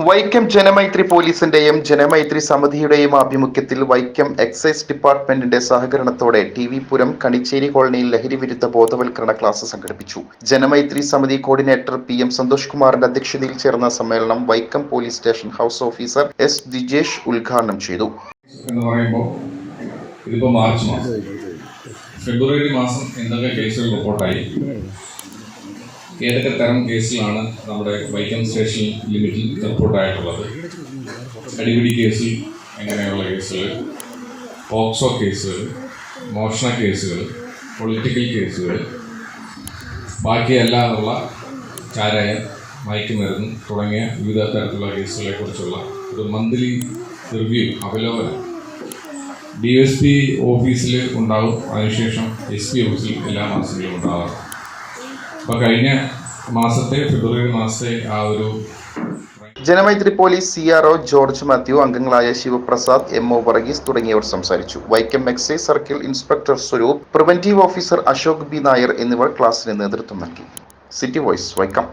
വൈക്കം ജനമൈത്രി പോലീസിന്റെയും ജനമൈത്രി സമിതിയുടെയും ആഭിമുഖ്യത്തിൽ വൈക്കം എക്സൈസ് ഡിപ്പാർട്ട്മെന്റിന്റെ സഹകരണത്തോടെ ടി.വി. പുരം കണിച്ചേരി കോളനിയിൽ ലഹരിവിരുദ്ധ ബോധവൽക്കരണ ക്ലാസ് സംഘടിപ്പിച്ചു. ജനമൈത്രി സമിതി കോർഡിനേറ്റർ പി.എം. സന്തോഷ് കുമാറിന്റെ അധ്യക്ഷതയിൽ ചേർന്ന സമ്മേളനം Vaikom police station house officer S. Dijesh ഉദ്ഘാടനം ചെയ്തു. ഫെബ്രുവരി മാസം എന്തൊക്കെ കേസുകൾ റിപ്പോർട്ടായി, ഏതൊക്കെ തരം കേസിലാണ് നമ്മുടെ വൈക്കം സ്റ്റേഷൻ ലിമിറ്റിൽ റിപ്പോർട്ടായിട്ടുള്ളത്, അടിപിടി കേസിൽ എങ്ങനെയുള്ള കേസുകൾ, പോക്സോ കേസുകൾ, മോഷണ കേസുകൾ, പൊളിറ്റിക്കൽ കേസുകൾ, ബാക്കിയല്ലാതുള്ള ചാരായം, മയക്കുമരുന്ന് തുടങ്ങിയ വിവിധ തരത്തിലുള്ള കേസുകളെ കുറിച്ചുള്ള ഒരു മന്ത്ലി റിവ്യൂ അവലോകനം DSP ഓഫീസിൽ ഉണ്ടാകും. അതിനുശേഷം SP ഓഫീസിൽ എല്ലാ മാസങ്ങളിലും ഉണ്ടാകാം. അപ്പോൾ കഴിഞ്ഞ മാസത്തെ ഫെബ്രുവരി മാസത്തെ ആ ഒരു Janamaithri police CRO George Mathew, അംഗങ്ങളായ ശിവപ്രസാദ്, MO വർഗീസ് തുടങ്ങിയവർ സംസാരിച്ചു. Vaikom excise circle inspector Swaroop, preventive officer Ashok B. Nair എന്നിവർ ക്ലാസ്സിന് നേതൃത്വം നൽകി. City voice, Vaikom.